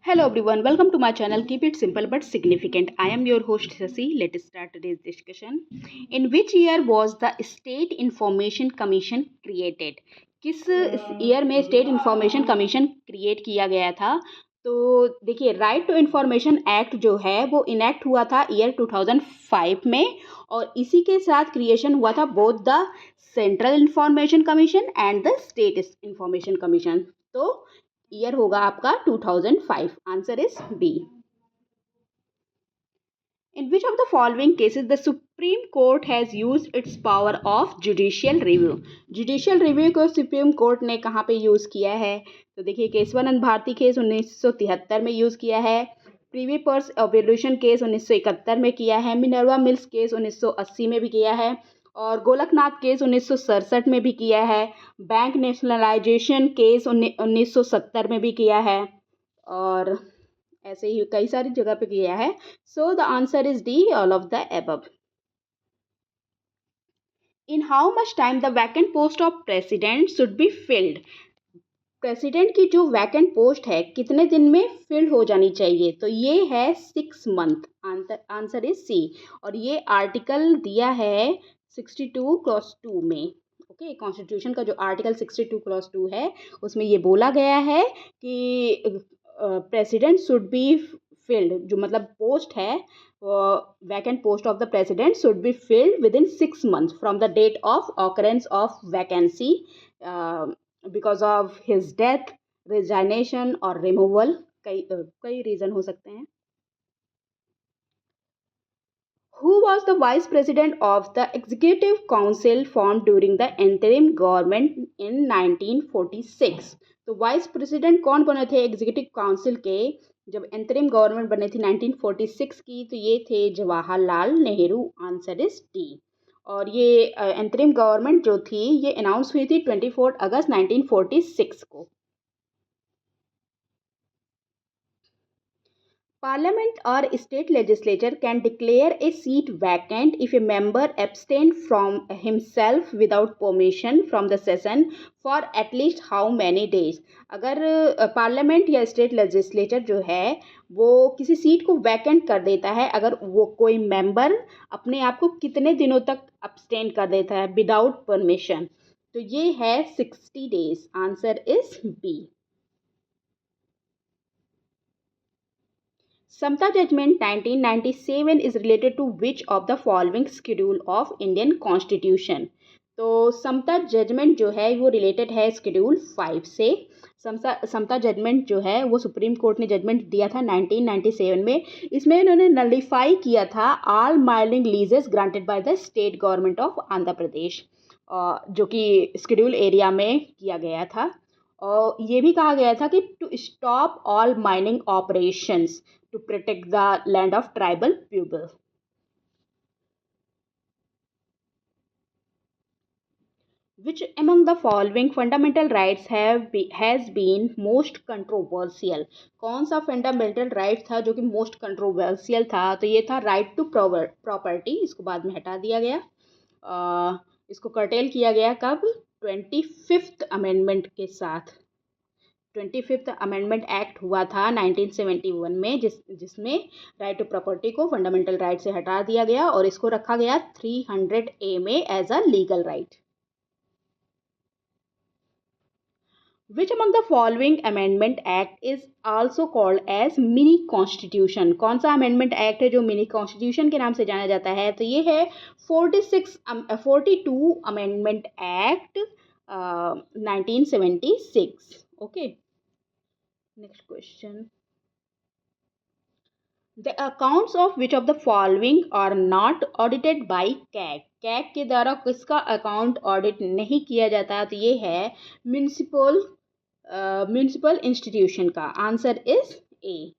Hello everyone, welcome to my channel. Keep it simple but significant. I am your host Sasi. Let's start today's discussion. In which year was the State Information Commission created? किस year में state information commission create किया गया था? तो देखिए, right to information act जो है वो इनेक्ट हुआ था ईयर 2005 में, और इसी के साथ क्रिएशन हुआ था both the central information commission and the state information commission. तो ईयर होगा आपका 2005। Answer is B. In which of the following cases the Supreme Court has used its power of judicial review? Judicial review को supreme court ने कहाँ पे use किया है? तो देखिए, केशवानंद भारती केस 1973 में यूज़ किया है, प्रीवी पर्स एवोल्यूशन केस 1971 में किया है, मिनर्वा मिल्स केस 1980 में भी किया है, और गोलकनाथ केस 1967 में भी किया है, बैंक नेशनलाइजेशन केस 1970 में भी किया है, और ऐसे ही कई सारी जगह पे किया है। So the answer is D, all of the above. In how much time the vacant post of president should be field? President की जो वैकेंट पोस्ट है कितने दिन में फिल हो जानी चाहिए? तो ये है 6 मंथ। आंसर इज सी। और ये आर्टिकल दिया है 62 क्लॉज 2 में। ओके, कॉन्स्टिट्यूशन का जो आर्टिकल 62 क्लॉज 2 है उसमें ये बोला गया है कि प्रेसिडेंट शुड बी फिल्ड, जो मतलब पोस्ट है, vacant post of the president should be filled within 6 months from the date of occurrence of vacancy, because of his death, resignation और रिमूवल। कई रीजन हो सकते हैं। Who was the vice president of the executive council formed during the interim government in 1946? तो vice president कौन बने थे executive council के जब इंटरिम गवर्नमेंट बने थी 1946 की? तो ये थे Jawaharlal Nehru. Answer is D. और ये इंटरिम गवर्नमेंट जो थी ये अनाउंस हुई थी 24 अगस्त 1946 को। Parliament or state legislature can declare a seat vacant if a member abstained from himself without permission from the session for at least how many days? अगर parliament या स्टेट लेजिस्लेचर जो है वो किसी सीट को वैकेंट कर देता है, अगर वो कोई मेंबर अपने आप को कितने दिनों तक abstain कर देता है विदाउट परमिशन, तो ये है 60 days। Answer is B. Samta Judgment 1997 is related to which of the following schedule of Indian Constitution? तो समता जजमेंट जो है वो रिलेटेड है शेड्यूल 5 से। समता जजमेंट जो है वो सुप्रीम कोर्ट ने जजमेंट दिया था 1997 में। इसमें इन्होंने नलिफाई किया था all mining leases granted by the state government of Andhra Pradesh, जो कि शेड्यूल एरिया में किया गया था। और ये भी कहा गया था कि to stop all mining operations to protect the land of tribal people. Which among the following fundamental rights has been most controversial? कौन सा फंडामेंटल राइट था जो कि मोस्ट कंट्रोवर्शियल था? तो ये था राइट टू प्रॉपर्टी। इसको बाद में हटा दिया गया। इसको कर्टेल किया गया कब? 25th अमेंडमेंट के साथ। 25th अमेंडमेंट एक्ट हुआ था 1971 में, जिसमें राइट टू प्रॉपर्टी को फंडामेंटल राइट से हटा दिया गया और इसको रखा गया 300A में as a legal right. Which among the following amendment act is also called as mini constitution? कौन सा अमेंडमेंट एक्ट है जो मिनी कॉन्स्टिट्यूशन के नाम से जाना जाता है? तो ये है 42 amendment act 1976। Okay, next question. The accounts of which of the following are not audited by CAG? CAG के द्वारा किसका अकाउंट ऑडिट नहीं किया जाता? तो ये है म्यूनिसिपल इंस्टीट्यूशन का। Answer is a.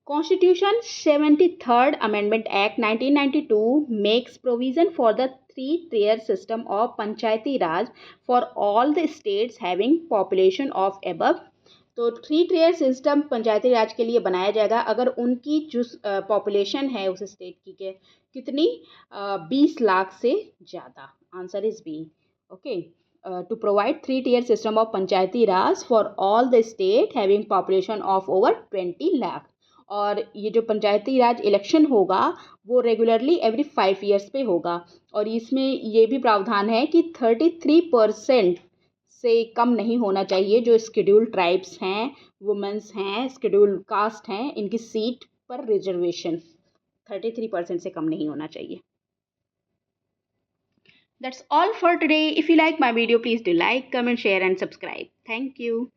Constitution 73rd Amendment Act 1992 makes provision for the three-tier system of Panchayati Raj for all the states having population of above। तो 3-tier सिस्टम पंचायती राज के लिए बनाया जाएगा अगर उनकी जो पॉपुलेशन है उस स्टेट की के कितनी 20 लाख से ज़्यादा। Answer is B. Okay, to provide 3-tier system of Panchayati Raj for all the state having population of over 20 lakh. और ये जो पंचायती राज इलेक्शन होगा वो रेगुलरली एवरी 5 ईयर्स पे होगा। और इसमें ये भी प्रावधान है कि 33% से कम नहीं होना चाहिए जो शेड्यूल ट्राइब्स हैं, वुमेंस हैं, शेड्यूल कास्ट हैं, इनकी सीट पर रिजर्वेशन 33% से कम नहीं होना चाहिए। That's all for today. If you like my video, please do like, comment, share and subscribe. Thank you.